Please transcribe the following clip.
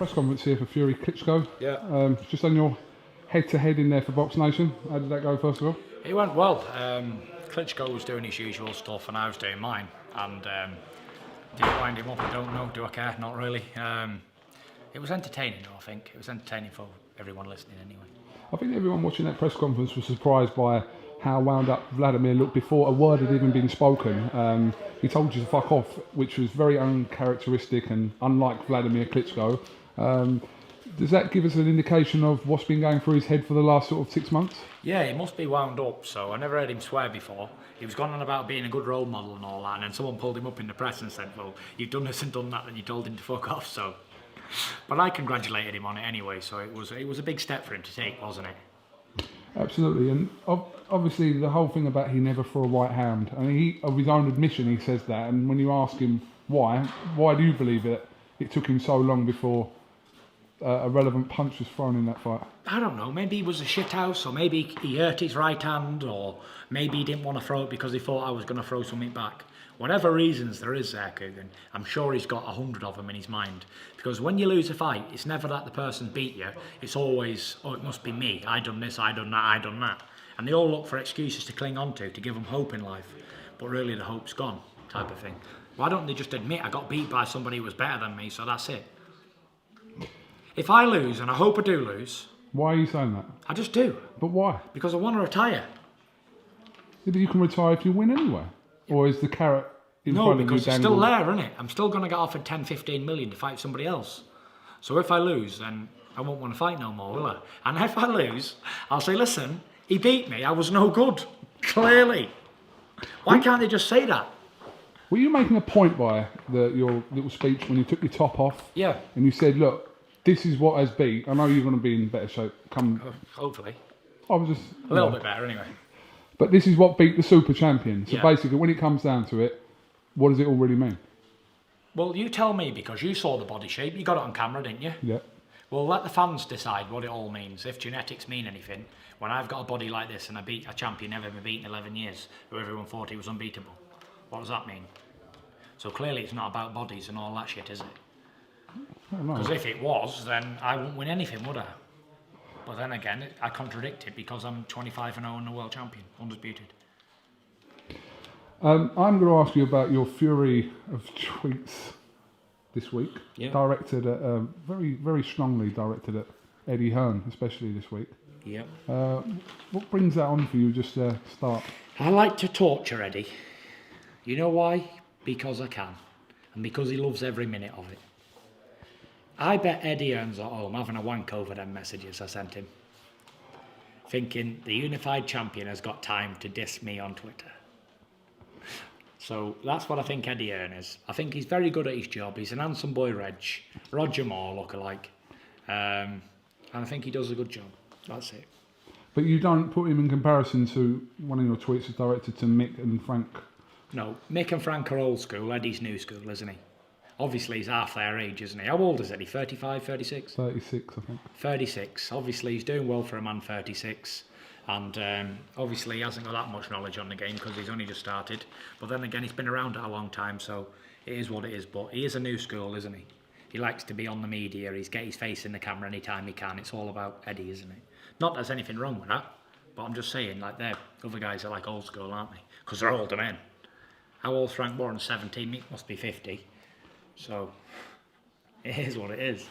press conference here for Fury Klitschko. Yeah. Just on your head-to-head in there for BoxNation. How did that go, first of all? It went well. Klitschko was doing his usual stuff and I was doing mine. And did I wind him up? I don't know. Do I care? Not really. It was entertaining, though, I think. It was entertaining for everyone listening anyway. I think everyone watching that press conference was surprised by how wound up Vladimir looked before a word had even been spoken. He told you to fuck off, which was very uncharacteristic and unlike Vladimir Klitschko. Does that give us an indication of what's been going through his head for the last sort of 6 months? Yeah, he must be wound up. So I never heard him swear before. He was going on about being a good role model and all that, and then someone pulled him up in the press and said, well, you've done this and done that, and you told him to fuck off. So, but I congratulated him on it anyway, so it was a big step for him to take, wasn't it? Absolutely, and obviously the whole thing about he never threw a right hand. I mean, of his own admission, he says that, and when you ask him why do you believe it took him so long before a relevant punch was thrown in that fight? I don't know, maybe he was a shithouse, or maybe he hurt his right hand, or maybe he didn't want to throw it because he thought I was going to throw something back. Whatever reasons there is there, Coogan, I'm sure he's got 100 of them in his mind. Because when you lose a fight, it's never that the person beat you, it's always, oh, it must be me, I done this, I done that, I done that. And they all look for excuses to cling on to give them hope in life. But really the hope's gone, type of thing. Why don't they just admit I got beat by somebody who was better than me, so that's it. If I lose, and I hope I do lose... Why are you saying that? I just do. But why? Because I want to retire. Yeah, but you can retire if you win anyway. Or is the carrot in front of you? No, because it's still there, isn't it? I'm still going to get offered 10, 15 million to fight somebody else. So if I lose, then I won't want to fight no more, will I? And if I lose, I'll say, listen, he beat me, I was no good. Clearly. Why can't they just say that? Were you making a point by your little speech when you took your top off? Yeah. And you said, look, this is what has beat. I know you're going to be in better shape. Hopefully. I was just... A little bit better, anyway. But this is what beat the super champion. So Yeah. basically, when it comes down to it, what does it all really mean? Well, you tell me, because you saw the body shape. You got it on camera, didn't you? Yeah. Well, let the fans decide what it all means. If genetics mean anything, when I've got a body like this and I beat a champion never been beaten in 11 years, who everyone thought he was unbeatable, what does that mean? So clearly it's not about bodies and all that shit, is it? Because if it was, then I wouldn't win anything, would I? But then again, I contradict it because I'm 25-0 and a world champion, undisputed. I'm going to ask you about your fury of tweets this week. Yeah. Directed at, very, very strongly directed at Eddie Hearn, especially this week. Yeah. What brings that on for you, just to start? I like to torture Eddie. You know why? Because I can. And because he loves every minute of it. I bet Eddie Hearn's at home having a wank over them messages I sent him. Thinking the unified champion has got time to diss me on Twitter. So that's what I think Eddie Hearn is. I think he's very good at his job. He's an handsome boy Roger Moore lookalike. And I think he does a good job. That's it. But you don't put him in comparison to one of your tweets is directed to Mick and Frank. No, Mick and Frank are old school. Eddie's new school, isn't he? Obviously, he's half their age, isn't he? How old is Eddie? 35, 36? 36, I think. 36. Obviously, he's doing well for a man 36. And obviously, he hasn't got that much knowledge on the game because he's only just started. But then again, he's been around it a long time, so it is what it is. But he is a new school, isn't he? He likes to be on the media. He's get his face in the camera anytime he can. It's all about Eddie, isn't it? Not that there's anything wrong with that. But I'm just saying, like, the other guys are like old school, aren't they? Because they're older men. How old's Frank Warren? 17. Mick must be 50. So, it is what it is.